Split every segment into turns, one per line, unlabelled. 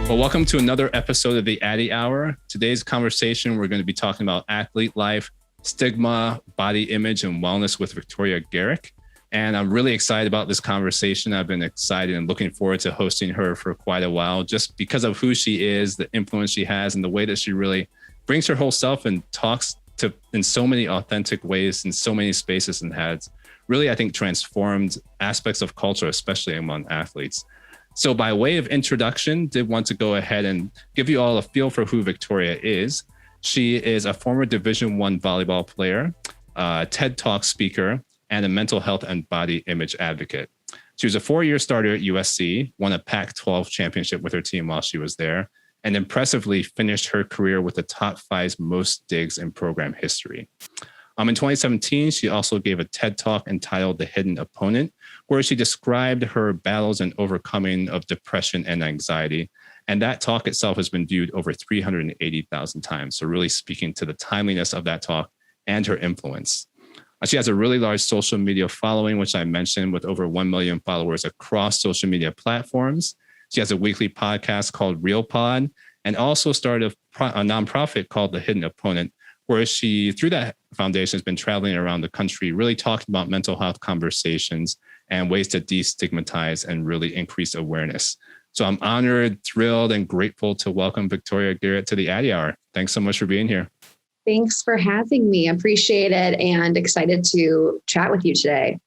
Well, welcome to another episode of the Addy Hour. Today's conversation, we're going to be talking about athlete life, stigma, body image, and wellness with Victoria Garrick. And I'm really excited about this conversation. I've been excited and looking forward to hosting her for quite a while, just because of who she is, the influence she has, and the way that she really brings her whole self and talks to in so many authentic ways in so many spaces, and has really, I think, transformed aspects of culture, especially among athletes. So by way of introduction, did want to go ahead and give you all a feel for who Victoria is. She is a former Division I volleyball player, a TED Talk speaker, and a mental health and body image advocate. She was a 4-year starter at USC, won a Pac-12 championship with her team while she was there, and impressively finished her career with the top 5 most digs in program history. In 2017, she also gave a TED Talk entitled The Hidden Opponent, where she described her battles and overcoming of depression and anxiety. And that talk itself has been viewed over 380,000 times. So really speaking to the timeliness of that talk and her influence. She has a really large social media following, which I mentioned, with over 1 million followers across social media platforms. She has a weekly podcast called Real Pod, and also started a nonprofit called The Hidden Opponent, where she, through that foundation, has been traveling around the country, really talking about mental health conversations and ways to destigmatize and really increase awareness. So I'm honored, thrilled, and grateful to welcome Victoria Garrick to the Addy Hour. Thanks so much for being here.
Thanks for having me. Appreciate it and excited to chat with you today.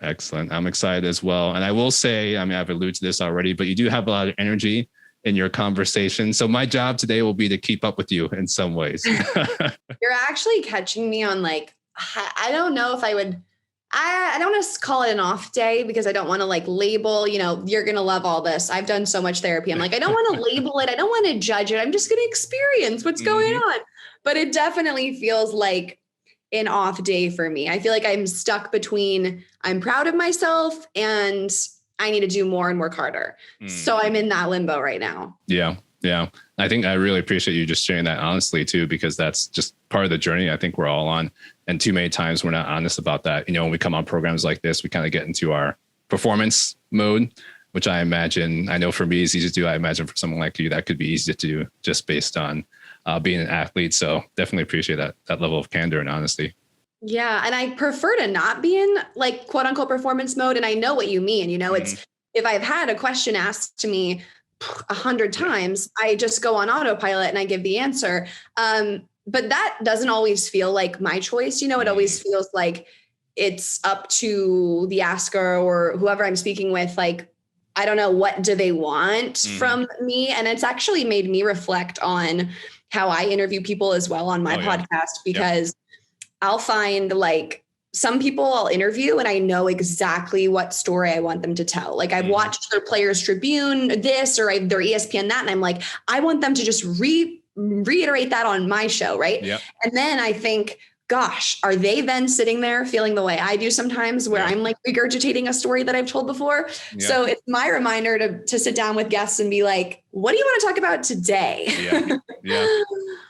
Excellent. I'm excited as well. And I will say, I mean, I've alluded to this already, but you do have a lot of energy in your conversation. So my job today will be to keep up with you in some ways.
You're actually catching me on I don't know if I would, I don't want to call it an off day because I don't want to label, you're going to love all this. I've done so much therapy. I'm I don't want to label it. I don't want to judge it. I'm just going to experience what's going on. But it definitely feels like an off day for me. I feel like I'm stuck between I'm proud of myself and I need to do more and work harder. So I'm in that limbo right now.
Yeah. I think I really appreciate you just sharing that honestly too, because that's just part of the journey I think we're all on. And too many times we're not honest about that. When we come on programs like this, we kind of get into our performance mode, which I know for me is easy to do. I imagine for someone like you, that could be easy to do just based on being an athlete. So definitely appreciate that level of candor and honesty.
Yeah. And I prefer to not be in quote unquote performance mode. And I know what you mean, it's, if I've had a question asked to me 100 times, I just go on autopilot and I give the answer. But that doesn't always feel like my choice. It always feels like it's up to the asker or whoever I'm speaking with. I don't know, what do they want from me? And it's actually made me reflect on how I interview people as well on my podcast, because I'll find some people I'll interview and I know exactly what story I want them to tell. I've watched their Players Tribune this or their ESPN that, and I'm I want them to just reiterate that on my show, right? Yep. And then I think, gosh, are they then sitting there feeling the way I do sometimes where I'm regurgitating a story that I've told before? Yeah. So it's my reminder to sit down with guests and be what do you want to talk about today?
Yeah.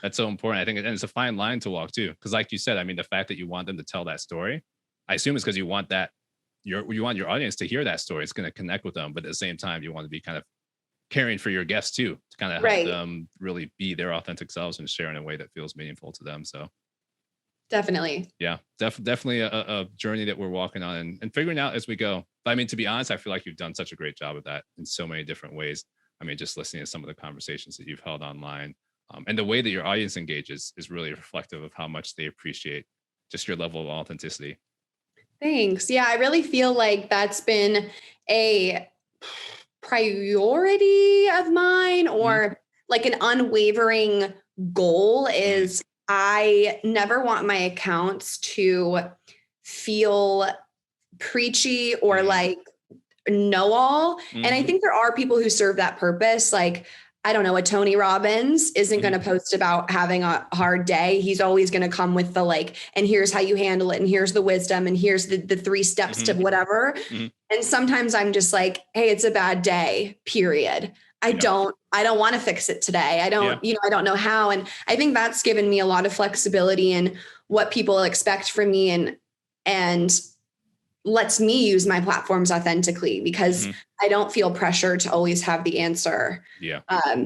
That's so important. I think it's a fine line to walk too. Because like you said, I mean, the fact that you want them to tell that story, I assume it's because you want your audience to hear that story. It's going to connect with them. But at the same time, you want to be kind of caring for your guests too, to kind of help them really be their authentic selves and share in a way that feels meaningful to them. So
definitely.
Yeah, definitely a journey that we're walking on and figuring out as we go. But I mean, to be honest, I feel like you've done such a great job of that in so many different ways. I mean, just listening to some of the conversations that you've held online and the way that your audience engages is really reflective of how much they appreciate just your level of authenticity.
Thanks. Yeah, I really feel like that's been a priority of mine, or an unwavering goal is I never want my accounts to feel preachy or know-all. And I think there are people who serve that purpose. I don't know, a Tony Robbins isn't going to post about having a hard day. He's always going to come with the and here's how you handle it. And here's the wisdom. And here's the 3 steps to whatever. And sometimes I'm just hey, it's a bad day, period. I don't want to fix it today. I don't, I don't know how. And I think that's given me a lot of flexibility in what people expect from me. And lets me use my platforms authentically because I don't feel pressure to always have the answer.
Yeah.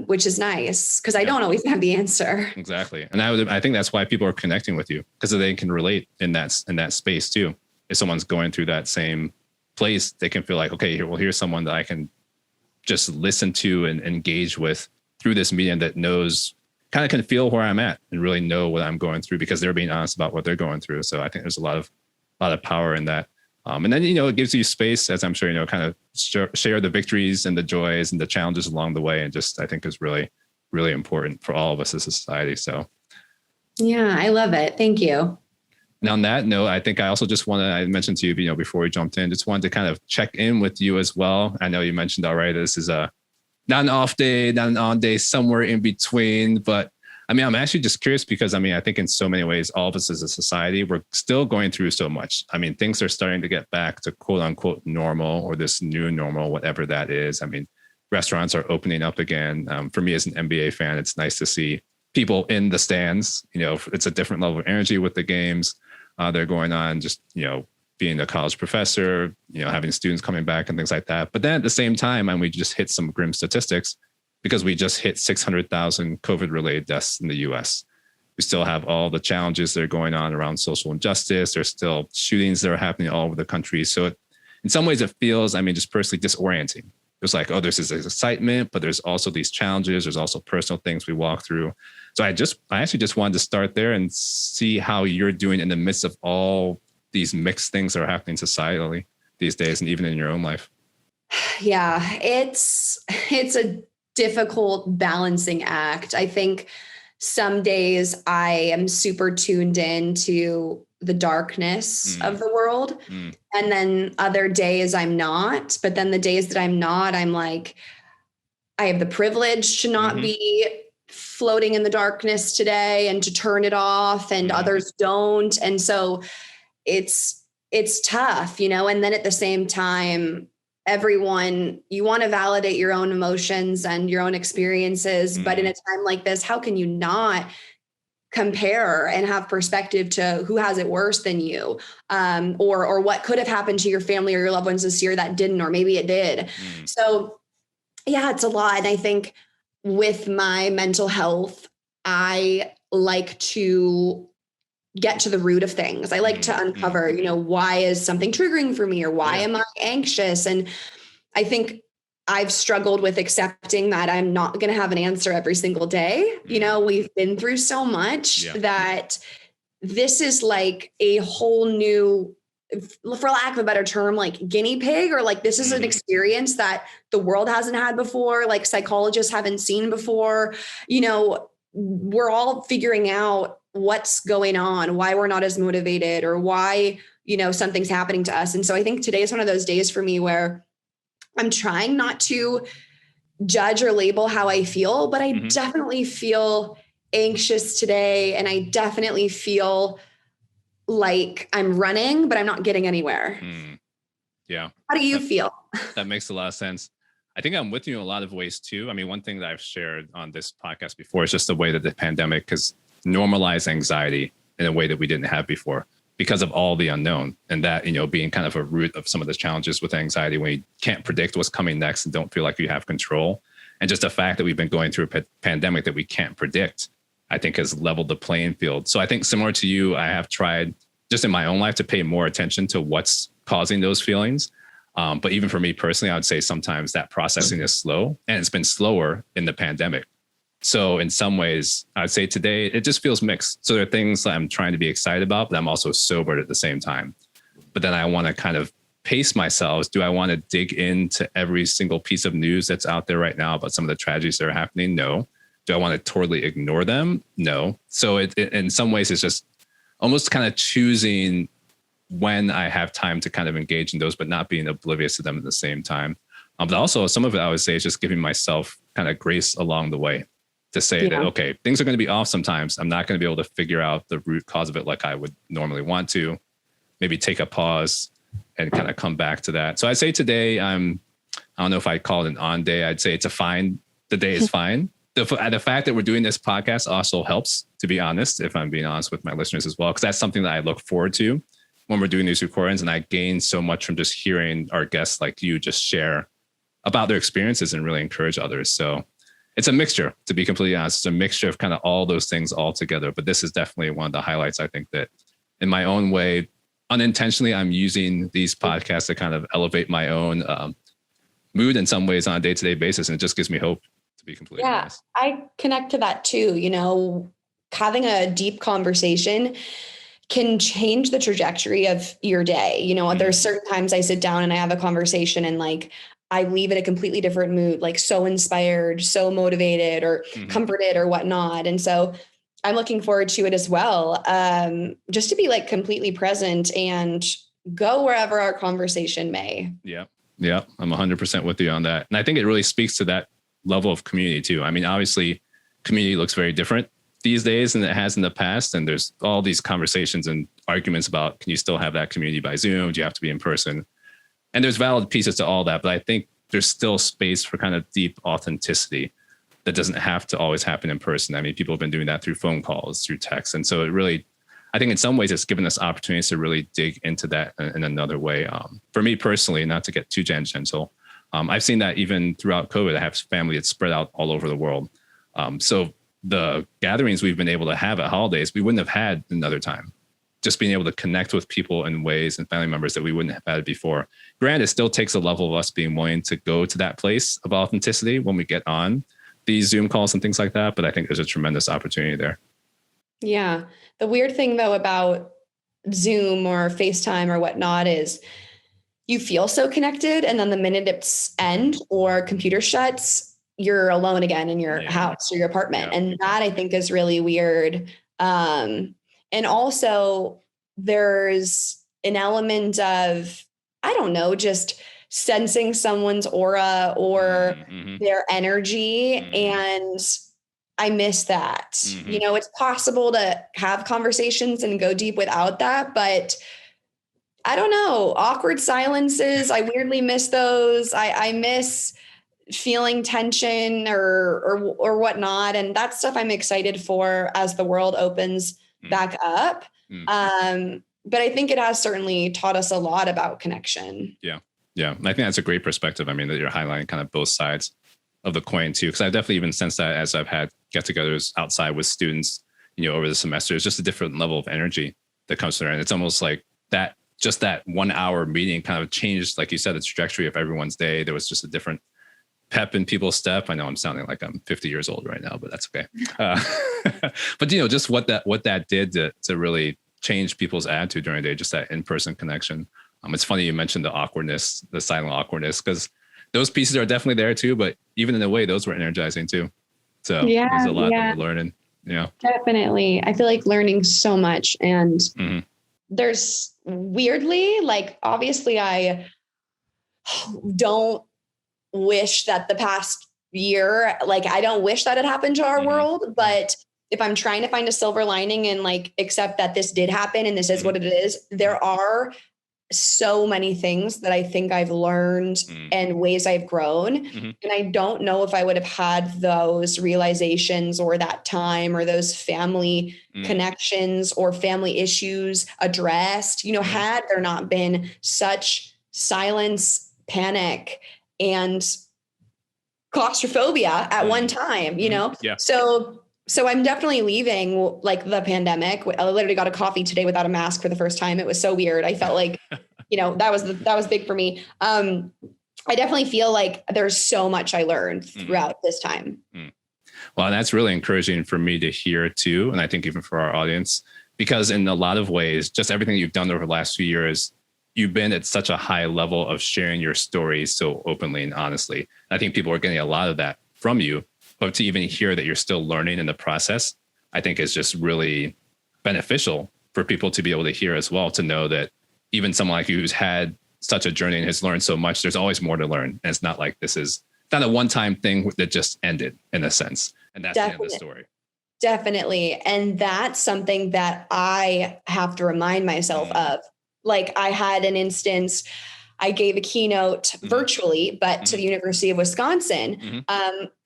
Which is nice because I don't always have the answer.
Exactly. And I think that's why people are connecting with you, because they can relate in that space too. If someone's going through that same place, they can feel like, okay, here's someone that I can just listen to and engage with through this medium that knows, kind of can feel where I'm at and really know what I'm going through because they're being honest about what they're going through. So I think there's a lot of power in that. And then, it gives you space, as I'm sure, kind of share the victories and the joys and the challenges along the way. And just, I think is really, really important for all of us as a society. So.
Yeah, I love it. Thank you.
And on that note, I think I also just I mentioned to you, before we jumped in, just wanted to kind of check in with you as well. I know you mentioned already, this is not an off day, not an on day, somewhere in between, but I'm actually just curious because I think in so many ways, all of us as a society, we're still going through so much. Things are starting to get back to quote unquote normal, or this new normal, whatever that is. Restaurants are opening up again. For me as an NBA fan, it's nice to see people in the stands. It's a different level of energy with the games. They're going on, just, being a college professor, having students coming back and things like that. But then at the same time, we just hit some grim statistics because we just hit 600,000 COVID-related deaths in the US. We still have all the challenges that are going on around social injustice. There's still shootings that are happening all over the country. So in some ways it feels, just personally disorienting. It's like, oh, there's this excitement, but there's also these challenges. There's also personal things we walk through. So I actually just wanted to start there and see how you're doing in the midst of all these mixed things that are happening societally these days, and even in your own life.
Yeah, it's a difficult balancing act. I think some days I am super tuned into the darkness of the world. And then other days I'm not. But then the days that I'm not, I'm like, I have the privilege to not be floating in the darkness today and to turn it off, and others don't. And so it's tough, and then at the same time, everyone, you want to validate your own emotions and your own experiences. But in a time like this, how can you not compare and have perspective to who has it worse than you, or what could have happened to your family or your loved ones this year that didn't, or maybe it did. So yeah, it's a lot. And I think with my mental health, I like to get to the root of things. I like to uncover, why is something triggering for me, or why am I anxious? And I think I've struggled with accepting that I'm not going to have an answer every single day. We've been through so much that this is like a whole new, for lack of a better term, like guinea pig, or like this is an experience that the world hasn't had before, like psychologists haven't seen before. We're all figuring out what's going on, why we're not as motivated, or why, something's happening to us. And so I think today is one of those days for me where I'm trying not to judge or label how I feel, but I definitely feel anxious today. And I definitely feel like I'm running, but I'm not getting anywhere.
Yeah.
How do you feel?
That makes a lot of sense. I think I'm with you in a lot of ways too. One thing that I've shared on this podcast before is just the way that the pandemic has normalized anxiety in a way that we didn't have before, because of all the unknown, and that, being kind of a root of some of the challenges with anxiety when you can't predict what's coming next and don't feel like you have control. And just the fact that we've been going through a pandemic that we can't predict, I think has leveled the playing field. So I think similar to you, I have tried just in my own life to pay more attention to what's causing those feelings. But even for me personally, I would say sometimes that processing is slow, and it's been slower in the pandemic. So in some ways, I'd say today, it just feels mixed. So there are things that I'm trying to be excited about, but I'm also sobered at the same time. But then I want to kind of pace myself. Do I want to dig into every single piece of news that's out there right now about some of the tragedies that are happening? No. Do I want to totally ignore them? No. So it in some ways, it's just almost kind of choosing when I have time to kind of engage in those, but not being oblivious to them at the same time. But also some of it, I would say, is just giving myself kind of grace along the way to say that, okay, things are going to be off sometimes. I'm not going to be able to figure out the root cause of it like I would normally want to. Maybe take a pause and kind of come back to that. So I'd say today, I don't know if I call it an on day. I'd say it's a fine. The day is fine. The fact that we're doing this podcast also helps, to be honest, if I'm being honest with my listeners as well, because that's something that I look forward to. when we're doing these recordings, and I gain so much from just hearing our guests like you just share about their experiences and really encourage others. So it's a mixture, to be completely honest. It's a mixture of kind of all those things all together. But this is definitely one of the highlights. I think that in my own way, unintentionally, I'm using these podcasts to kind of elevate my own mood in some ways on a day-to-day basis. And it just gives me hope, to be completely honest.
I connect to that too. You know, having a deep conversation can change the trajectory of your day. You know, there's certain times I sit down and I have a conversation and like, I leave in a completely different mood, like so inspired, so motivated or comforted or whatnot. And so I'm looking forward to it as well. Just to be like completely present and go wherever our conversation may.
Yeah. Yeah. I'm 100% with you on that. And I think it really speaks to that level of community too. I mean, obviously community looks very different these days than it has in the past. And there's all these conversations and arguments about, can you still have that community by Zoom? Do you have to be in person? And there's valid pieces to all that, but I think there's still space for kind of deep authenticity that doesn't have to always happen in person. I mean, people have been doing that through phone calls, through text. And so it really, I think in some ways it's given us opportunities to really dig into that in another way. For me personally, not to get too tangential, I've seen that even throughout COVID. I have family that's spread out all over the world. So the gatherings we've been able to have at holidays, we wouldn't have had another time. Just being able to connect with people in ways and family members that we wouldn't have had before. Granted, it still takes a level of us being willing to go to that place of authenticity when we get on these Zoom calls and things like that. But I think there's a tremendous opportunity there.
Yeah. The weird thing though about Zoom or FaceTime or whatnot is you feel so connected. And then the minute it's end or computer shuts, you're alone again in your house or your apartment. Yeah. And that I think is really weird. And also there's an element of, I don't know, just sensing someone's aura or their energy. And I miss that. You know, it's possible to have conversations and go deep without that, but I don't know, awkward silences. I weirdly miss those. I miss feeling tension or whatnot. And that stuff I'm excited for as the world opens back up. But I think it has certainly taught us a lot about connection.
Yeah. Yeah. I think that's a great perspective. I mean, that you're highlighting kind of both sides of the coin too. Cause I've definitely even sensed that as I've had get-togethers outside with students, you know, over the semester. It's just a different level of energy that comes through. And it's almost like that, just that 1 hour meeting kind of changed, like you said, the trajectory of everyone's day. There was just a different pep in people's step. I know I'm sounding like I'm 50 years old right now, but that's okay. But you know, just what that did to really change people's attitude during the day, just that in-person connection. It's funny you mentioned the awkwardness, the silent awkwardness, because those pieces are definitely there too. But even in a way, those were energizing too. So there's a lot that we're learning. Yeah, definitely.
I feel like learning so much, and there's weirdly, like, obviously, I don't wish that the past year, like, I don't wish that it happened to our world, but if I'm trying to find a silver lining and like accept that this did happen and this is what it is, there are so many things that I think I've learned and ways I've grown. And I don't know if I would have had those realizations or that time or those family connections or family issues addressed, you know, had there not been such silence, panic, and claustrophobia at one time, you know? Yeah. So I'm definitely leaving like the pandemic. I literally got a coffee today without a mask for the first time. It was so weird. I felt like, you know, that was big for me. I definitely feel like there's so much I learned throughout this time.
Well, and that's really encouraging for me to hear too. And I think even for our audience, because in a lot of ways, just everything you've done over the last few years, you've been at such a high level of sharing your story so openly and honestly. And I think people are getting a lot of that from you. But to even hear that you're still learning in the process, I think is just really beneficial for people to be able to hear as well, to know that even someone like you who's had such a journey and has learned so much, there's always more to learn. And it's not like this is not a one-time thing that just ended in a sense. And that's the end of the story.
Definitely. And that's something that I have to remind myself of. Like, I had an instance, I gave a keynote virtually, but to the University of Wisconsin,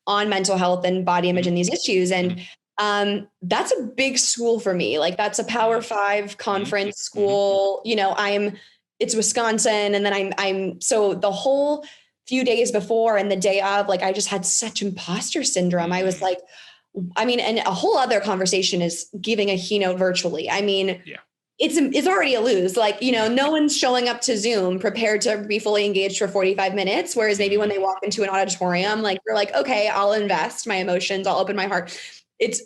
on mental health and body image and these issues. And That's a big school for me. Like that's a Power 5 conference school. You know, it's Wisconsin. And then so the whole few days before and the day of, like, I just had such imposter syndrome. I was like, and a whole other conversation is giving a keynote virtually. I mean, it's already a lose. Like, you know, no one's showing up to Zoom prepared to be fully engaged for 45 minutes. Whereas maybe when they walk into an auditorium, like you're like, okay, I'll invest my emotions. I'll open my heart.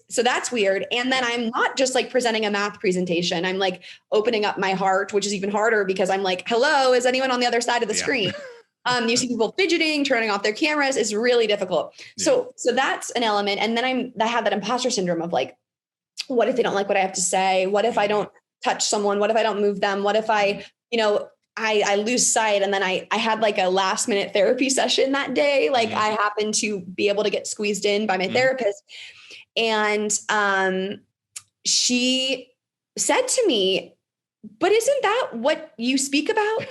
So that's weird. And then I'm not just like presenting a math presentation. I'm like opening up my heart, which is even harder because I'm like, hello, is anyone on the other side of the screen? You see people fidgeting, turning off their cameras. It's really difficult. So that's an element. And then I have that imposter syndrome of like, what if they don't like what I have to say? What if I don't touch someone? What if I don't move them? What if I lose sight? And then I had like a last minute therapy session that day. Like I happened to be able to get squeezed in by my therapist. And she said to me, but isn't that what you speak about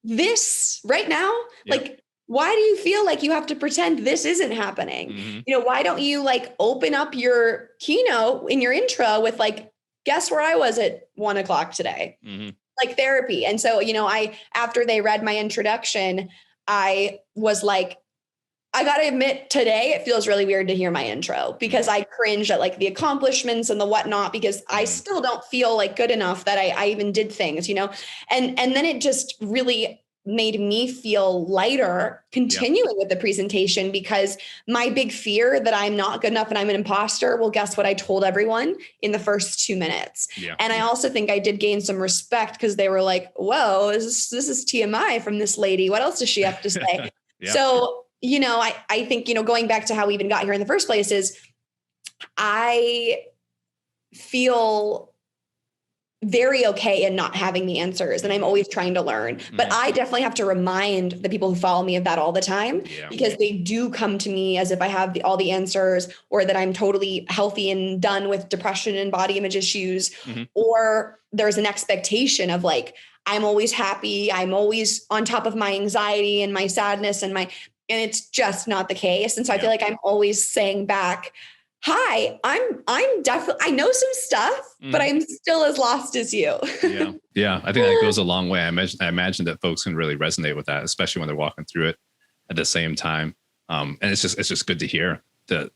this right now? Like, why do you feel like you have to pretend this isn't happening? You know, why don't you like open up your keynote in your intro with like, guess where I was at 1:00 today, like therapy. And so, you know, after they read my introduction, I was like, I got to admit today, it feels really weird to hear my intro because I cringed at like the accomplishments and the whatnot, because I still don't feel like good enough that I even did things, you know? And then it just really made me feel lighter continuing with the presentation, because my big fear that I'm not good enough and I'm an imposter, well, guess what? I told everyone in the first 2 minutes. And I also think I did gain some respect because they were like, whoa, this is TMI from this lady. What else does she have to say? So, you know, I think, you know, going back to how we even got here in the first place is I feel very okay in not having the answers. And I'm always trying to learn, but I definitely have to remind the people who follow me of that all the time, because they do come to me as if I have all the answers, or that I'm totally healthy and done with depression and body image issues. Or there's an expectation of like, I'm always happy. I'm always on top of my anxiety and my sadness and it's just not the case. And so I feel like I'm always saying back, hi, I'm definitely, I know some stuff, but I'm still as lost as you.
Yeah. I think that goes a long way. I imagine that folks can really resonate with that, especially when they're walking through it at the same time. And it's just good to hear that.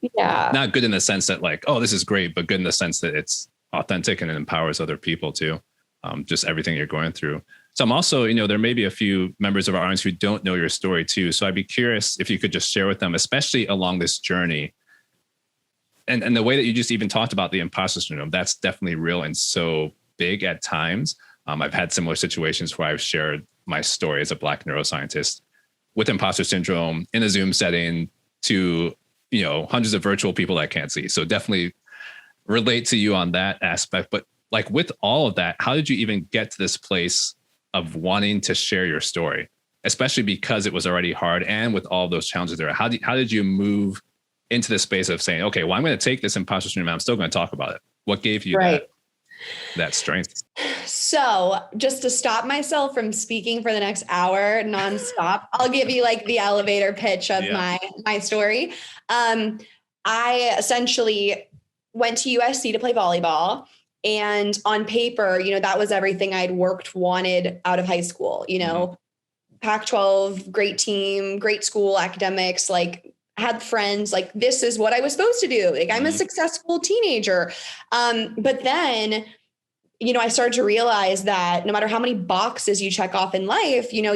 Not good in the sense that like, oh, this is great, but good in the sense that it's authentic and it empowers other people too. Just everything you're going through. So I'm also, you know, there may be a few members of our audience who don't know your story too. So I'd be curious if you could just share with them, especially along this journey. And the way that you just even talked about the imposter syndrome, that's definitely real and so big at times. I've had similar situations where I've shared my story as a Black neuroscientist with imposter syndrome in a Zoom setting to, you know, hundreds of virtual people I can't see. So definitely relate to you on that aspect. But like with all of that, how did you even get to this place of wanting to share your story, especially because it was already hard and with all of those challenges there? How did you move into the space of saying, okay, well, I'm going to take this imposter syndrome, I'm still going to talk about it? What gave you that strength?
So just to stop myself from speaking for the next hour nonstop, I'll give you like the elevator pitch of my story. I essentially went to USC to play volleyball. And on paper, you know, that was everything I'd wanted out of high school, you know, Pac-12, great team, great school, academics, like had friends, like this is what I was supposed to do. Like I'm a successful teenager. But then, you know, I started to realize that no matter how many boxes you check off in life, you know,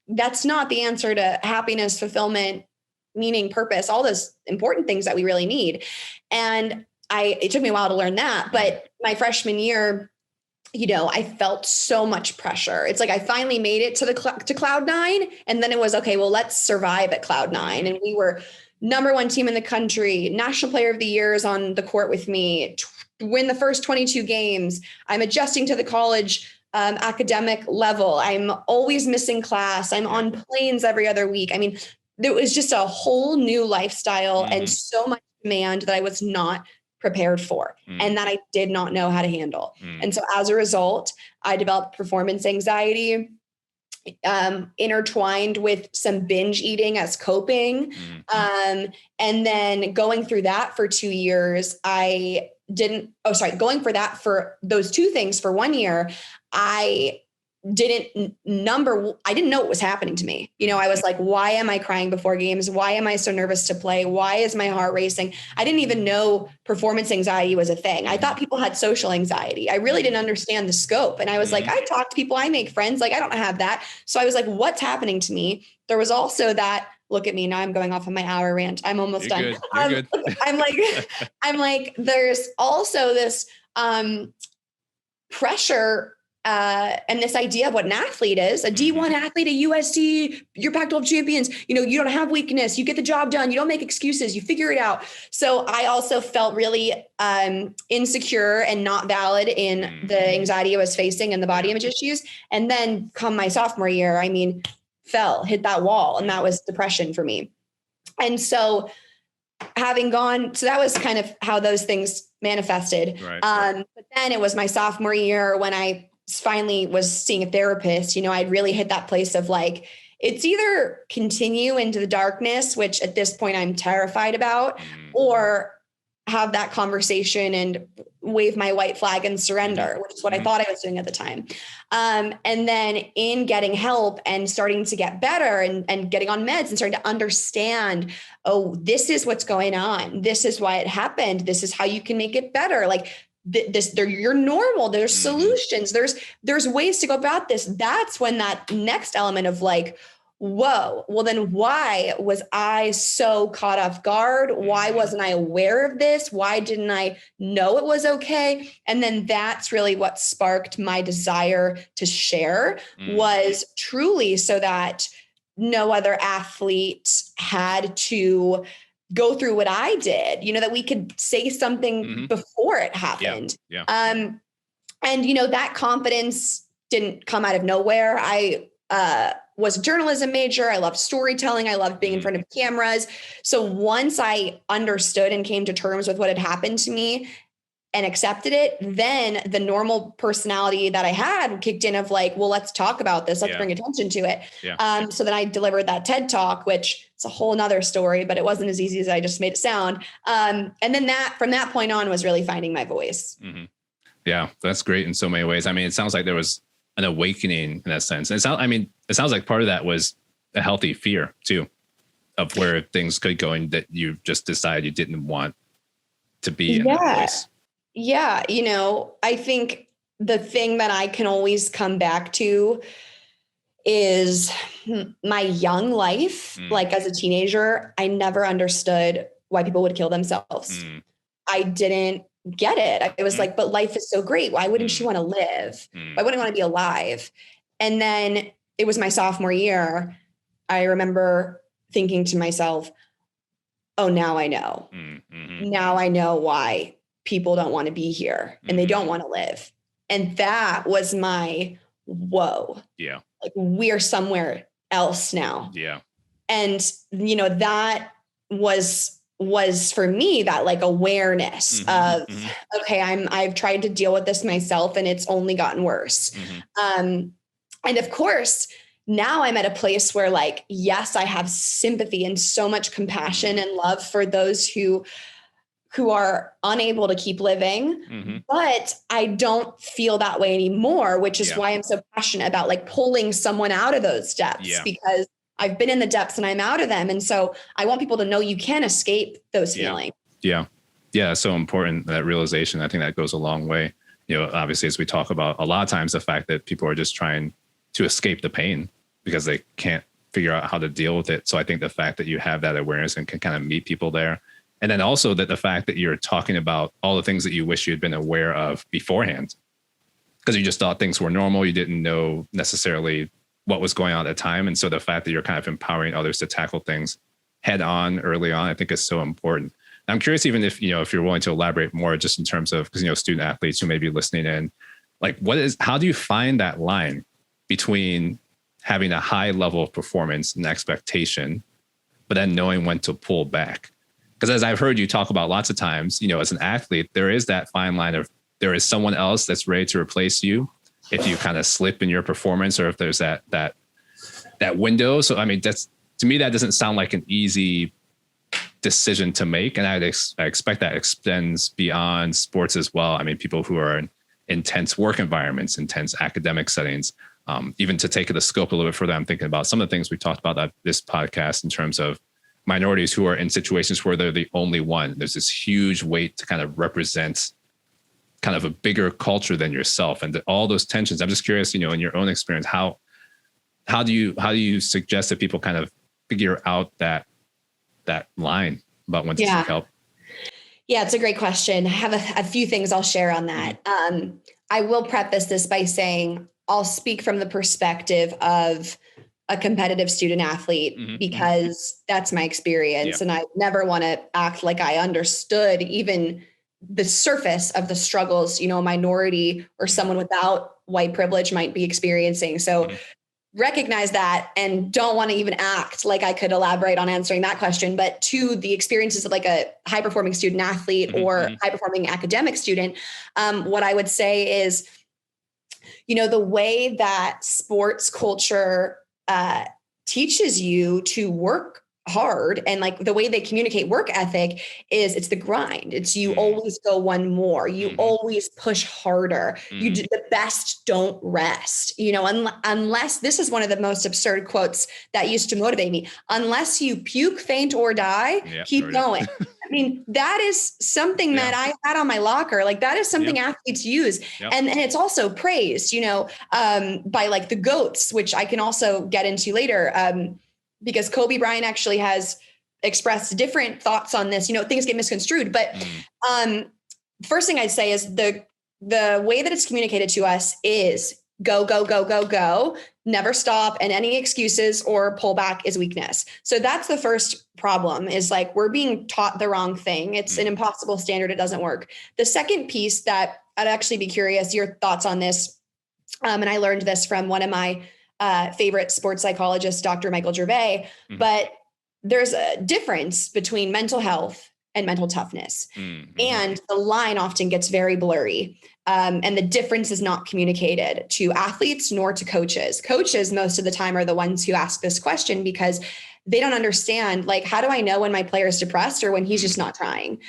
that's not the answer to happiness, fulfillment, meaning, purpose, all those important things that we really need. And it took me a while to learn that, but my freshman year, you know, I felt so much pressure. It's like I finally made it to cloud 9, and then it was okay. Well, let's survive at cloud 9, and we were #1 team in the country. National Player of the Year is on the court with me. Win the first 22 games. I'm adjusting to the college academic level. I'm always missing class. I'm on planes every other week. I mean, there was just a whole new lifestyle and so much demand that I was not prepared for and that I did not know how to handle. And so as a result, I developed performance anxiety. intertwined with some binge eating as coping.
Mm-hmm.
And then going through that for 2 years, going for that for those two things for 1 year, I didn't know what was happening to me. I was like, why am I crying before games? Why am I so nervous to play? Why is my heart racing? I didn't even know performance anxiety was a thing. I thought people had social anxiety. I really didn't understand the scope. And I was like, I talk to people, I make friends. Like, I don't have that. So I was like, what's happening to me? There was also that, look at me. Now I'm going off on my hour rant. I'm almost done.
You're good.
I'm like, there's also this pressure and this idea of what an athlete is, a D1 athlete, a USC, you're Pac-12 champions, you don't have weakness, you get the job done, you don't make excuses, you figure it out. So I also felt really insecure and not valid in the anxiety I was facing and the body image issues. And then come my sophomore year, hit that wall, and that was depression for me. And so that was kind of how those things manifested.
Right.
But then it was my sophomore year when I finally was seeing a therapist. I'd really hit that place of like, it's either continue into the darkness, which at this point I'm terrified about, or have that conversation and wave my white flag and surrender, which is what I thought I was doing at the time. And then in getting help and starting to get better and getting on meds and starting to understand, oh, this is what's going on. This is why it happened. This is how you can make it better. Like, you're normal. There's solutions. There's ways to go about this. That's when that next element of like, whoa, well then why was I so caught off guard? Why wasn't I aware of this? Why didn't I know it was okay? And then that's really what sparked my desire to share, was truly so that no other athlete had to go through what I did, that we could say something before it happened.
Yeah.
And, that confidence didn't come out of nowhere. I was a journalism major. I loved storytelling. I loved being in front of cameras. So once I understood and came to terms with what had happened to me and accepted it, then the normal personality that I had kicked in of like, well, let's talk about this. Let's bring attention to it.
Yeah.
So then I delivered that TED Talk, which it's a whole nother story, but it wasn't as easy as I just made it sound. And then from that point on was really finding my voice.
Yeah, that's great in so many ways. I mean, it sounds like there was an awakening in that sense. And it sounds like part of that was a healthy fear too, of where things could go and that you just decided you didn't want to be in that place.
Yeah. I think the thing that I can always come back to is my young life. Like as a teenager, I never understood why people would kill themselves. I didn't get it. I was like, but life is so great. Why wouldn't you want to live? Why wouldn't I want to be alive? And then it was my sophomore year. I remember thinking to myself, oh, now I know. Now I know why people don't want to be here and they don't want to live. And that was my whoa. Yeah. Like we're somewhere else now.
Yeah.
And, that was for me that like awareness of, okay, I've tried to deal with this myself and it's only gotten worse. And of course, now I'm at a place where like, yes, I have sympathy and so much compassion and love for those who are unable to keep living, but I don't feel that way anymore, which is why I'm so passionate about like pulling someone out of those depths because I've been in the depths and I'm out of them. And so I want people to know you can escape those feelings.
Yeah. So important, that realization. I think that goes a long way. Obviously, as we talk about a lot of times, the fact that people are just trying to escape the pain because they can't figure out how to deal with it. So I think the fact that you have that awareness and can kind of meet people there. And then also that the fact that you're talking about all the things that you wish you had been aware of beforehand, because you just thought things were normal. You didn't know necessarily what was going on at the time. And so the fact that you're kind of empowering others to tackle things head on early on, I think is so important. And I'm curious, even if you're willing to elaborate more just in terms of, because, student athletes who may be listening in, like how do you find that line between having a high level of performance and expectation, but then knowing when to pull back? Because as I've heard you talk about lots of times, as an athlete, there is that fine line of there is someone else that's ready to replace you if you kind of slip in your performance, or if there's that that window. So, I mean, to me, that doesn't sound like an easy decision to make. And I expect that extends beyond sports as well. I mean, people who are in intense work environments, intense academic settings, even to take the scope a little bit further, I'm thinking about some of the things we talked about at this podcast in terms of minorities who are in situations where they're the only one. There's this huge weight to kind of represent kind of a bigger culture than yourself, and all those tensions. I'm just curious, in your own experience, how do you suggest that people kind of figure out that line about when to seek help?
Yeah, it's a great question. I have a few things I'll share on that. I will preface this by saying I'll speak from the perspective of a competitive student athlete because that's my experience. And I never want to act like I understood even the surface of the struggles, a minority or someone without white privilege might be experiencing. So recognize that and don't want to even act like I could elaborate on answering that question, but to the experiences of like a high performing student athlete or high performing academic student, what I would say is, the way that sports culture teaches you to work hard and like the way they communicate work ethic is it's the grind. It's you always go one more. You always push harder. You do the best, don't rest, unless this is one of the most absurd quotes that used to motivate me. Unless you puke, faint, or die, keep going. I mean, that is something that I had on my locker. Like that is something athletes use. And it's also praised, by like the GOATs, which I can also get into later. Because Kobe Bryant actually has expressed different thoughts on this, things get misconstrued. But first thing I'd say is the way that it's communicated to us is go, go, go, go, go, never stop. And any excuses or pullback is weakness. So that's the first problem is like, we're being taught the wrong thing. It's an impossible standard. It doesn't work. The second piece that I'd actually be curious your thoughts on this. And I learned this from one of my favorite sports psychologist, Dr. Michael Gervais, but there's a difference between mental health and mental toughness. And the line often gets very blurry. And the difference is not communicated to athletes nor to coaches. Coaches, most of the time, are the ones who ask this question because they don't understand, like, how do I know when my player is depressed or when he's just not trying,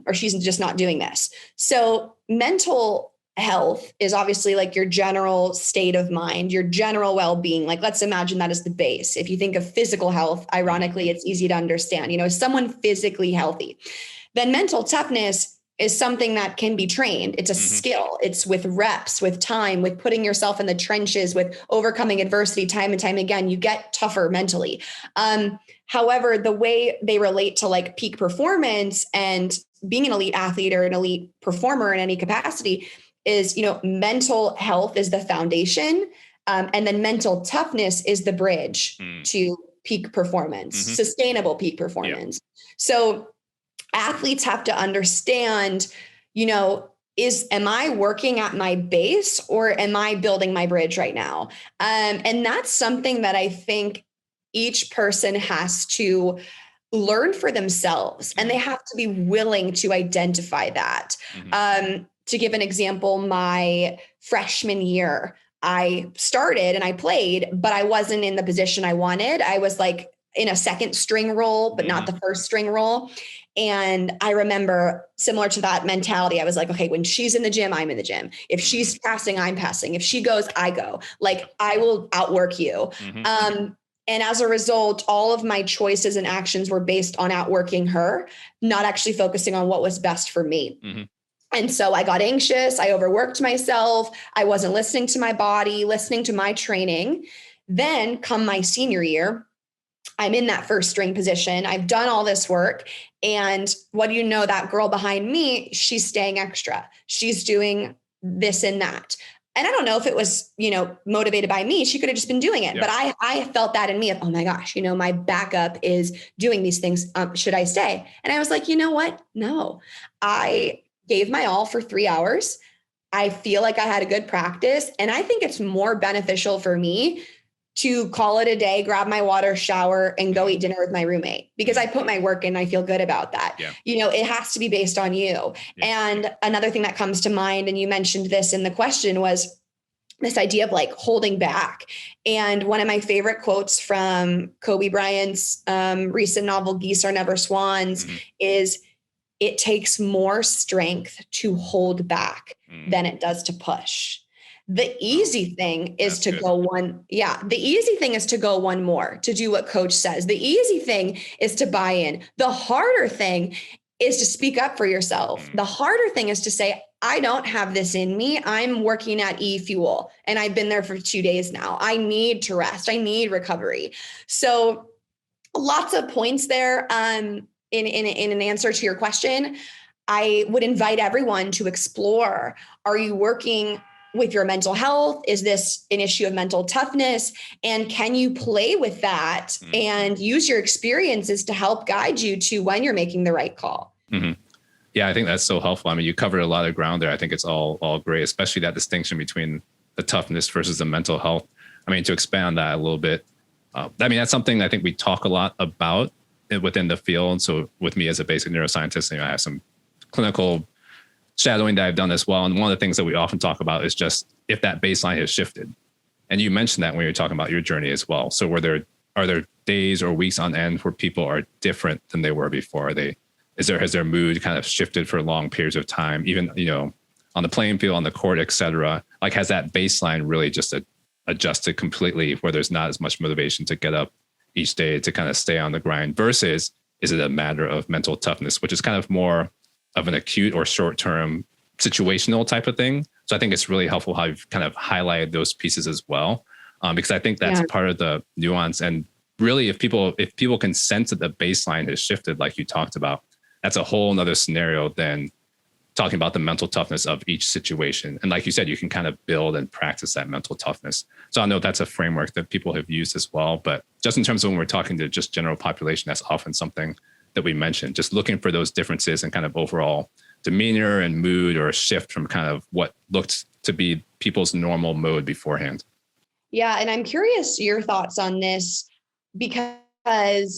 or she's just not doing this? So mental health is obviously like your general state of mind, your general well-being. Like, let's imagine that is the base. If you think of physical health, ironically, it's easy to understand, is someone physically healthy? Then mental toughness is something that can be trained. It's a skill. It's with reps, with time, with putting yourself in the trenches, with overcoming adversity time and time again. You get tougher mentally. However, the way they relate to like peak performance and being an elite athlete or an elite performer in any capacity is, mental health is the foundation. And then mental toughness is the bridge to peak performance, sustainable peak performance. So athletes have to understand, am I working at my base or am I building my bridge right now? And that's something that I think each person has to learn for themselves, and they have to be willing to identify that. To give an example, my freshman year, I started and I played, but I wasn't in the position I wanted. I was like in a second string role, but not the first string role. And I remember, similar to that mentality, I was like, okay, when she's in the gym, I'm in the gym. If she's passing, I'm passing. If she goes, I go. Like, I will outwork you. And as a result, all of my choices and actions were based on outworking her, not actually focusing on what was best for me. And so I got anxious. I overworked myself. I wasn't listening to my body, listening to my training. Then come my senior year, I'm in that first string position. I've done all this work. And what do you know, that girl behind me, she's staying extra. She's doing this and that. And I don't know if it was, motivated by me. She could have just been doing it. But I felt that in me of, oh my gosh, my backup is doing these things. Should I stay? And I was like, you know what? No, I gave my all for 3 hours. I feel like I had a good practice. And I think it's more beneficial for me to call it a day, grab my water, shower, and go eat dinner with my roommate because I put my work in. I feel good about that. It has to be based on you. And another thing that comes to mind, and you mentioned this in the question, was this idea of like holding back. And one of my favorite quotes from Kobe Bryant's recent novel, Geese Are Never Swans, is, "It takes more strength to hold back than it does to push." The easy thing is to go one. Yeah. The easy thing is to go one more, to do what coach says. The easy thing is to buy in. The harder thing is to speak up for yourself. The harder thing is to say, I don't have this in me. I'm working at e-fuel and I've been there for 2 days now. I need to rest. I need recovery. So lots of points there. In an answer to your question, I would invite everyone to explore. Are you working with your mental health? Is this an issue of mental toughness? And can you play with that and use your experiences to help guide you to when you're making the right call?
Yeah, I think that's so helpful. I mean, you covered a lot of ground there. I think it's all great, especially that distinction between the toughness versus the mental health. I mean, to expand on that a little bit, I mean, that's something I think we talk a lot about within the field. So with me as a basic neuroscientist, I have some clinical shadowing that I've done as well. And one of the things that we often talk about is just if that baseline has shifted. And you mentioned that when you're talking about your journey as well. So are there days or weeks on end where people are different than they were before? Has their mood kind of shifted for long periods of time, even, on the playing field, on the court, et cetera? Like, has that baseline really just adjusted completely where there's not as much motivation to get up each day to kind of stay on the grind, versus is it a matter of mental toughness, which is kind of more of an acute or short-term situational type of thing? So I think it's really helpful how you've kind of highlighted those pieces as well, because I think that's part of the nuance. And really, if people can sense that the baseline has shifted, like you talked about, that's a whole nother scenario than talking about the mental toughness of each situation. And like you said, you can kind of build and practice that mental toughness. So I know that's a framework that people have used as well, but just in terms of when we're talking to just general population, that's often something that we mentioned, just looking for those differences and kind of overall demeanor and mood, or a shift from kind of what looked to be people's normal mode beforehand.
Yeah. And I'm curious your thoughts on this, because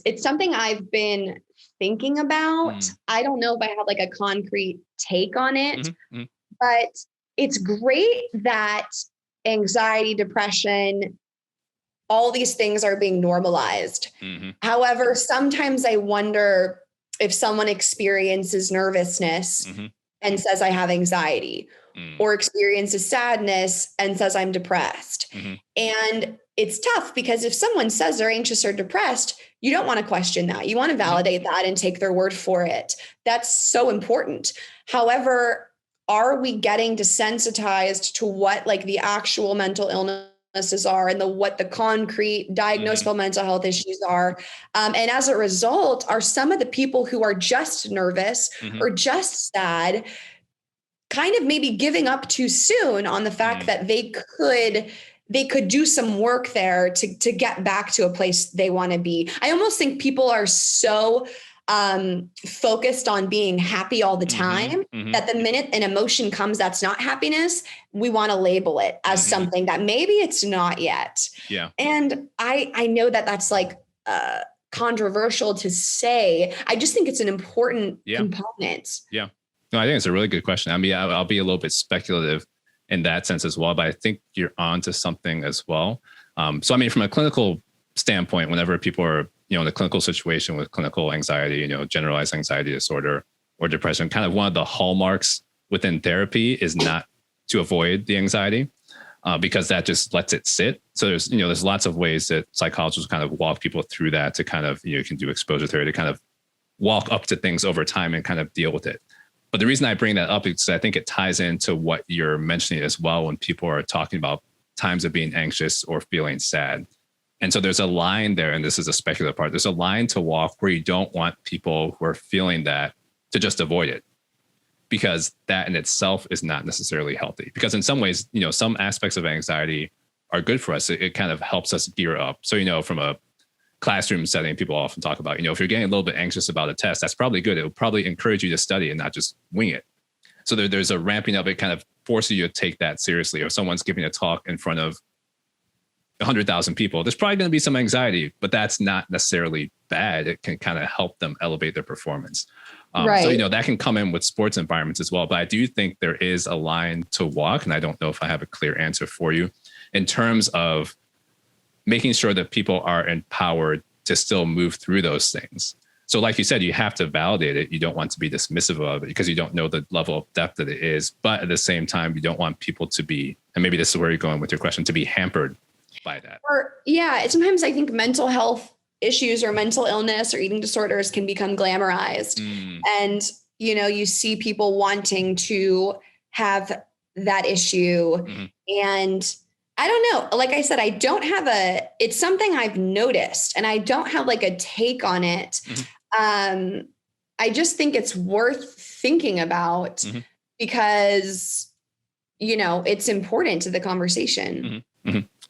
it's something I've been thinking about. I don't know if I have like a concrete take on it, but it's great that anxiety, depression, all these things are being normalized. However, sometimes I wonder if someone experiences nervousness and says, I have anxiety, or experiences sadness and says, I'm depressed. And it's tough, because if someone says they're anxious or depressed, you don't want to question that. You want to validate that and take their word for it. That's so important. However, are we getting desensitized to what like the actual mental illnesses are and what the concrete diagnosable mental health issues are? And as a result, are some of the people who are just nervous or just sad kind of maybe giving up too soon on the fact that they could do some work there to get back to a place they want to be? I almost think people are so focused on being happy all the time that the minute an emotion comes that's not happiness, we want to label it as something that maybe it's not yet.
Yeah.
And I know that that's like controversial to say. I just think it's an important component.
Yeah. No, I think it's a really good question. I mean, I'll be a little bit speculative in that sense as well, but I think you're onto something as well. So, I mean, from a clinical standpoint, whenever people are, in a clinical situation with clinical anxiety, generalized anxiety disorder or depression, kind of one of the hallmarks within therapy is not to avoid the anxiety, because that just lets it sit. So there's lots of ways that psychologists kind of walk people through that to kind of, you can do exposure therapy to kind of walk up to things over time and kind of deal with it. But the reason I bring that up is because I think it ties into what you're mentioning as well when people are talking about times of being anxious or feeling sad. And so there's a line there, and this is a speculative part, there's a line to walk where you don't want people who are feeling that to just avoid it, because that in itself is not necessarily healthy. Because in some ways, some aspects of anxiety are good for us. It kind of helps us gear up. So, from a classroom setting, people often talk about, if you're getting a little bit anxious about a test, that's probably good. It will probably encourage you to study and not just wing it. So there's a ramping up. It kind of forces you to take that seriously. Or someone's giving a talk in front of 100,000 people, there's probably going to be some anxiety, but that's not necessarily bad. It can kind of help them elevate their performance.
Right.
So, that can come in with sports environments as well. But I do think there is a line to walk. And I don't know if I have a clear answer for you in terms of making sure that people are empowered to still move through those things. So like you said, you have to validate it. You don't want to be dismissive of it because you don't know the level of depth that it is. But at the same time, you don't want people to be, and maybe this is where you're going with your question, to be hampered by that.
Or sometimes I think mental health issues or mental illness or eating disorders can become glamorized. And, you see people wanting to have that issue. And I don't know, like I said, I don't have it's something I've noticed and I don't have like a take on it. I just think it's worth thinking about because, it's important to the conversation.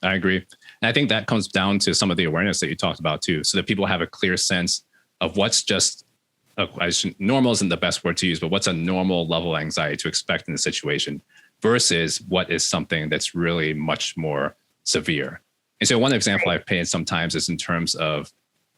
I agree. And I think that comes down to some of the awareness that you talked about too, so that people have a clear sense of what's just normal isn't the best word to use, but what's a normal level of anxiety to expect in the situation versus what is something that's really much more severe. And so one example I've paid sometimes is in terms of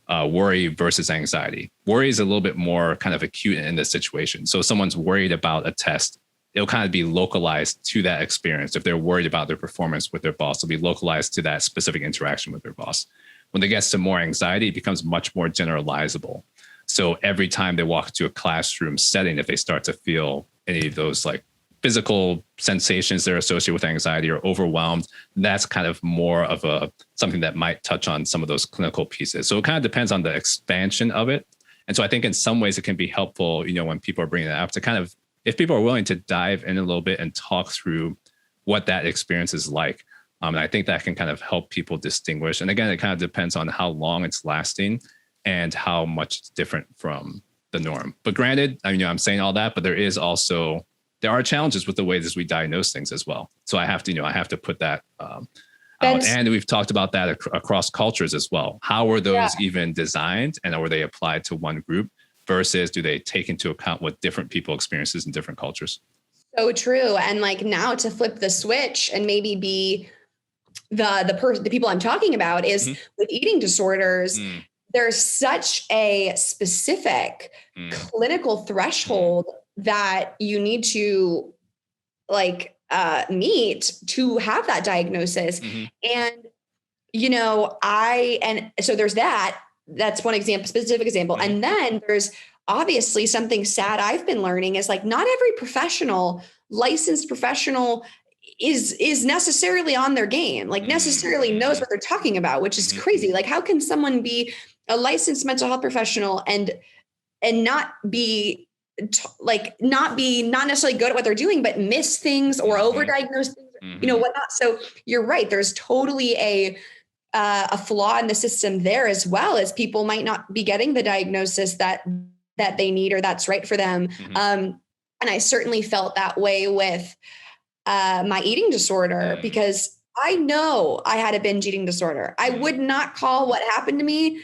worry versus anxiety. Worry is a little bit more kind of acute in this situation. So if someone's worried about a test, it'll kind of be localized to that experience. If they're worried about their performance with their boss, it'll be localized to that specific interaction with their boss. When it gets to more anxiety, it becomes much more generalizable. So every time they walk into a classroom setting, if they start to feel any of those like physical sensations that are associated with anxiety or overwhelmed, that's kind of more of something that might touch on some of those clinical pieces. So it kind of depends on the expansion of it. And so I think in some ways it can be helpful, when people are bringing it up to kind of, if people are willing to dive in a little bit and talk through what that experience is like. And I think that can kind of help people distinguish. And again, it kind of depends on how long it's lasting and how much it's different from the norm. But granted, I'm saying all that, but there are challenges with the way that we diagnose things as well. So I have to put that out. And we've talked about that across cultures as well. How were those even designed, and were they applied to one group versus do they take into account what different people experiences in different cultures?
So true. And like now to flip the switch and maybe be the people I'm talking about is with eating disorders, there's such a specific clinical threshold that you need to meet to have that diagnosis. And, so there's that's one specific example. And then there's obviously something sad I've been learning is like, not every licensed professional is necessarily on their game, like necessarily knows what they're talking about, which is crazy. Like, how can someone be a licensed mental health professional and not be not necessarily good at what they're doing, but miss things or overdiagnose things, whatnot. So you're right. There's totally a flaw in the system there, as well as people might not be getting the diagnosis that they need or that's right for them. And I certainly felt that way with my eating disorder because I know I had a binge eating disorder. I would not call what happened to me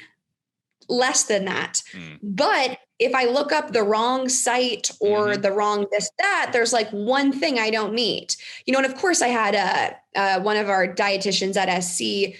less than that. But if I look up the wrong site or the wrong that, there's like one thing I don't meet, and of course I had one of our dietitians at SC,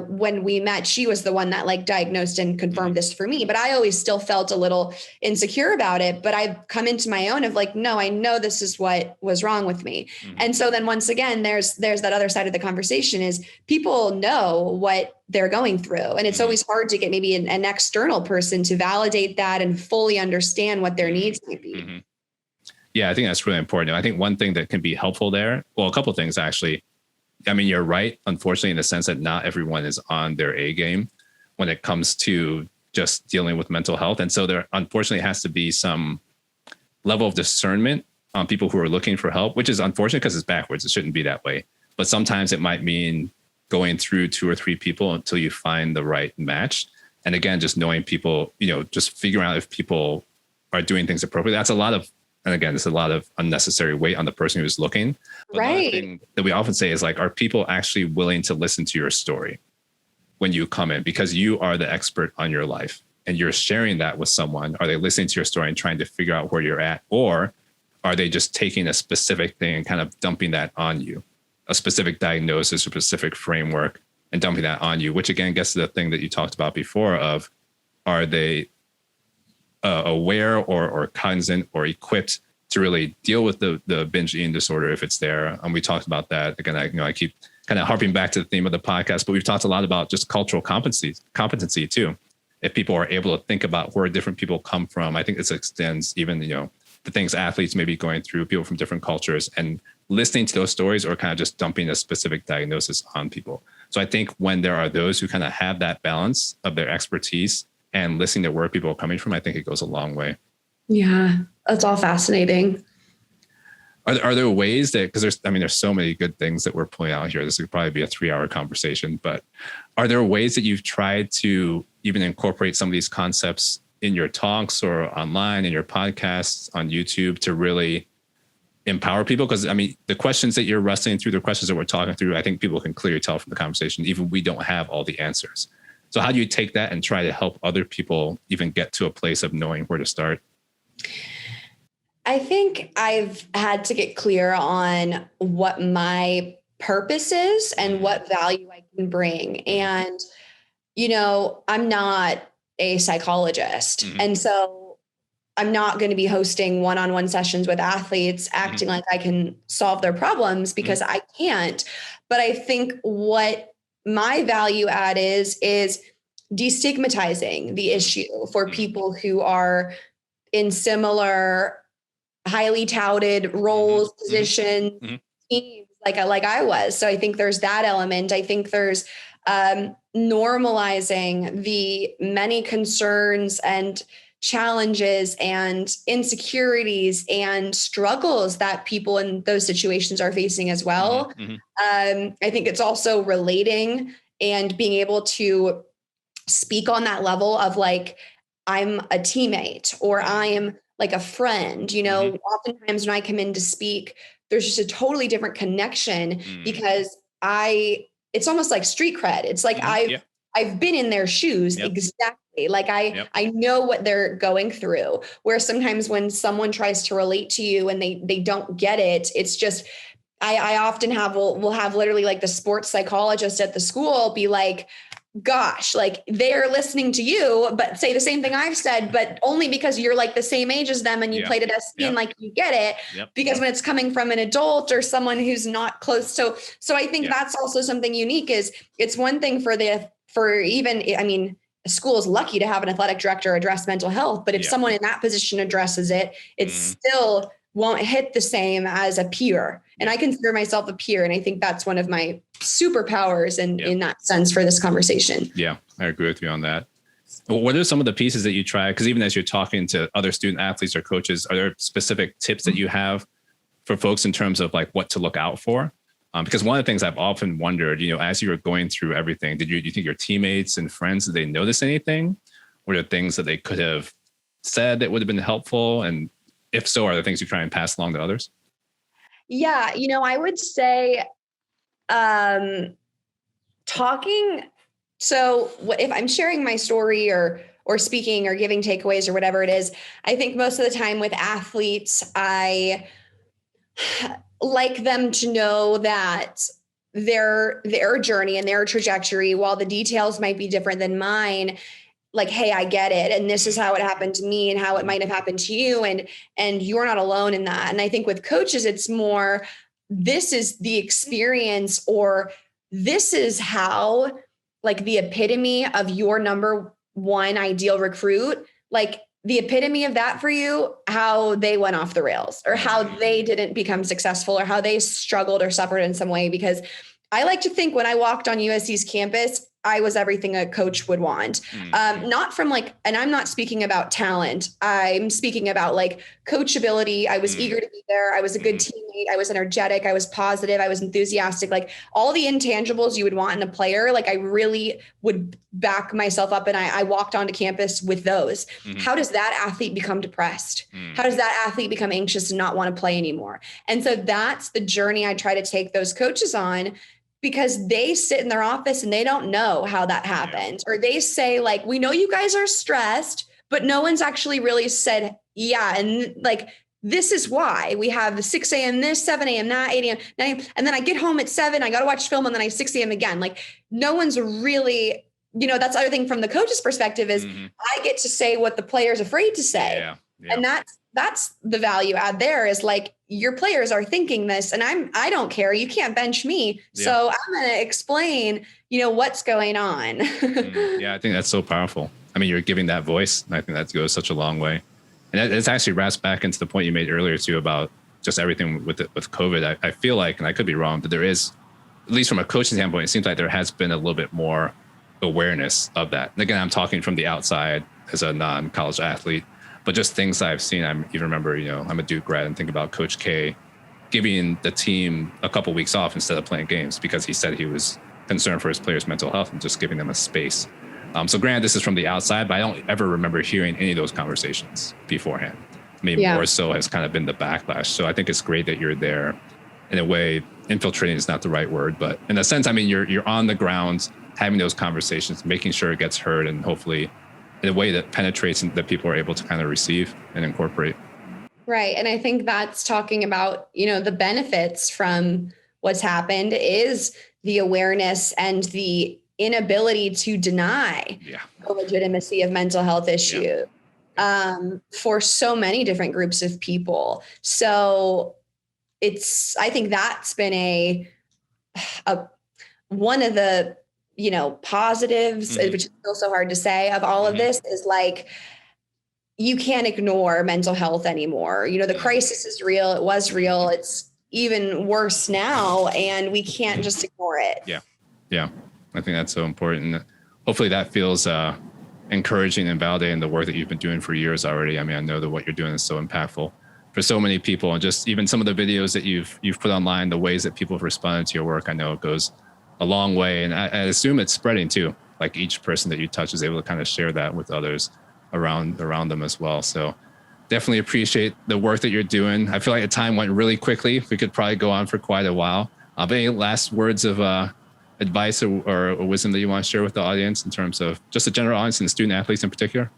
when we met, she was the one that like diagnosed and confirmed this for me, but I always still felt a little insecure about it. But I've come into my own of like, no, I know this is what was wrong with me. And so then once again, there's that other side of the conversation is people know what they're going through. And it's always hard to get maybe an external person to validate that and fully understand what their needs might be.
Yeah, I think that's really important. I think one thing that can be helpful there, well, a couple of things actually. You're right, unfortunately, in the sense that not everyone is on their A game when it comes to just dealing with mental health. And so there unfortunately has to be some level of discernment on people who are looking for help, which is unfortunate because it's backwards. It shouldn't be that way. But sometimes it might mean going through 2 or 3 people until you find the right match. And again, just knowing people, just figuring out if people are doing things appropriately. That's a lot of unnecessary weight on the person who's looking. But
right.
Another thing that we often say is like, are people actually willing to listen to your story when you come in? Because you are the expert on your life and you're sharing that with someone. Are they listening to your story and trying to figure out where you're at? Or are they just taking a specific thing and kind of dumping that on you, a specific diagnosis or specific framework and dumping that on you, which again gets to the thing that you talked about before of, are they aware or cognizant or equipped to really deal with the binge eating disorder if it's there. We talked about that. Again, I keep kind of harping back to the theme of the podcast, but we've talked a lot about just cultural competency too. If people are able to think about where different people come from, I think this extends even, the things athletes may be going through, people from different cultures, and listening to those stories or kind of just dumping a specific diagnosis on people. So I think when there are those who kind of have that balance of their expertise and listening to where people are coming from, I think it goes a long way.
Yeah, that's all fascinating.
Are there ways that, because there's so many good things that we're pulling out here. This would probably be a 3-hour conversation, but are there ways that you've tried to even incorporate some of these concepts in your talks or online, in your podcasts, on YouTube, to really empower people? Because the questions that you're wrestling through, the questions that we're talking through, I think people can clearly tell from the conversation, even we don't have all the answers. So how do you take that and try to help other people even get to a place of knowing where to start?
I think I've had to get clear on what my purpose is and what value I can bring. And, I'm not a psychologist. Mm-hmm. And so I'm not going to be hosting one-on-one sessions with athletes acting like I can solve their problems, because I can't. But I think what my value add is destigmatizing the issue for people who are in similar highly touted roles, positions, teams, like I was. So I think there's that element. I think there's normalizing the many concerns and challenges and insecurities and struggles that people in those situations are facing as well. I think it's also relating and being able to speak on that level of like, I'm a teammate or I am like a friend, oftentimes when I come in to speak, there's just a totally different connection because it's almost like street cred. It's like I've been in their shoes. Exactly. Like I know what they're going through, where sometimes when someone tries to relate to you and they don't get it, it's just, I often we'll have literally like the sports psychologist at the school be like, gosh, like they're listening to you, but say the same thing I've said, but only because you're like the same age as them and you played at SC and like you get it. Because when it's coming from an adult or someone who's not close. So I think that's also something unique. Is it's one thing a school is lucky to have an athletic director address mental health, but if someone in that position addresses it, it still won't hit the same as a peer. And I consider myself a peer. And I think that's one of my superpowers in that sense for this conversation. Yeah,
I agree with you on that. What are some of the pieces that you try? Because even as you're talking to other student athletes or coaches, are there specific tips that you have for folks in terms of like what to look out for? Because one of the things I've often wondered, as you were going through everything, do you think your teammates and friends, did they notice anything? Were there things that they could have said that would have been helpful? And if so, are there things you try and pass along to others?
Yeah, I would say talking. So if I'm sharing my story or speaking or giving takeaways or whatever it is, I think most of the time with athletes, I like them to know that their journey and their trajectory, while the details might be different than mine, like, hey, I get it. And this is how it happened to me and how it might have happened to you. And you're not alone in that. And I think with coaches, it's more, this is the experience, or this is how, like, the epitome of your number one ideal recruit, like the epitome of that for you, how they went off the rails or how they didn't become successful or how they struggled or suffered in some way. Because I like to think when I walked on USC's campus, I was everything a coach would want. Not from like, and I'm not speaking about talent. I'm speaking about like coachability. I was eager to be there. I was a good teammate. I was energetic. I was positive. I was enthusiastic. Like all the intangibles you would want in a player. Like I really would back myself up and I walked onto campus with those. How does that athlete become depressed? How does that athlete become anxious and not want to play anymore? And so that's the journey I try to take those coaches on, because they sit in their office and they don't know how that happened. Or they say like, we know you guys are stressed, but no one's actually really said, yeah. And like, this is why we have the 6 a.m. this, 7 a.m. that, 8 a.m. 9 a.m. And then I get home at 7, I got to watch film, and then I have 6 a.m. again. Like no one's really that's the other thing from the coach's perspective is I get to say what the player's afraid to say.
Yeah.
And that's the value add there is like your players are thinking this and I don't care. You can't bench me. Yeah. So I'm going to explain, what's going on.
Yeah. I think that's so powerful. I mean, you're giving that voice and I think that goes such a long way. And it's actually wraps back into the point you made earlier too, about just everything with COVID. I feel like, and I could be wrong, but there is, at least from a coaching standpoint, it seems like there has been a little bit more awareness of that. And again, I'm talking from the outside as a non-college athlete. But just things I've seen, I even remember, I'm a Duke grad and think about Coach K giving the team a couple weeks off instead of playing games because he said he was concerned for his players' mental health and just giving them a space. So granted, this is from the outside, but I don't ever remember hearing any of those conversations beforehand. Maybe more so has kind of been the backlash. So I think it's great that you're there. In a way, infiltrating is not the right word, but in a sense, I mean, you're on the ground having those conversations, making sure it gets heard and hopefully in a way that penetrates and that people are able to kind of receive and incorporate.
Right. And I think that's talking about, the benefits from what's happened is the awareness and the inability to deny the legitimacy of mental health issue for so many different groups of people. So I think that's been a one of the positives, which is still so hard to say of all of this is like, you can't ignore mental health anymore. The crisis is real. It was real. It's even worse now. And we can't just ignore it.
Yeah. Yeah. I think that's so important. Hopefully that feels encouraging and validating the work that you've been doing for years already. I mean, I know that what you're doing is so impactful for so many people and just even some of the videos that you've put online, the ways that people have responded to your work. I know it goes a long way. And I assume it's spreading too. Like each person that you touch is able to kind of share that with others around them as well. So definitely appreciate the work that you're doing. I feel like the time went really quickly. We could probably go on for quite a while. But any last words of advice or wisdom that you want to share with the audience in terms of just the general audience and student athletes in particular?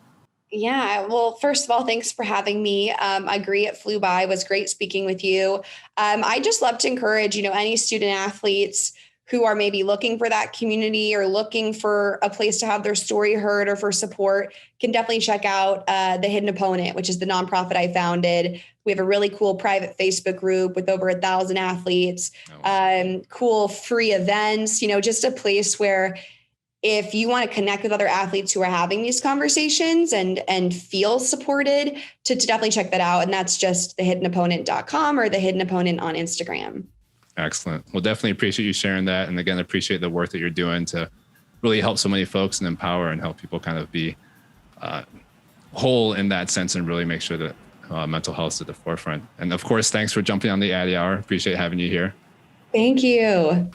Yeah. Well, first of all, thanks for having me. I agree. It flew by. It was great speaking with you. I just love to encourage, any student athletes who are maybe looking for that community or looking for a place to have their story heard or for support can definitely check out The Hidden Opponent, which is the nonprofit I founded. We have a really cool private Facebook group with over 1,000 athletes, cool free events, just a place where if you want to connect with other athletes who are having these conversations and feel supported, to definitely check that out. And that's just thehiddenopponent.com or The Hidden Opponent on Instagram.
Excellent. Well, definitely appreciate you sharing that. And again, appreciate the work that you're doing to really help so many folks and empower and help people kind of be whole in that sense and really make sure that mental health is at the forefront. And of course, thanks for jumping on the Addy Hour. Appreciate having you here.
Thank you.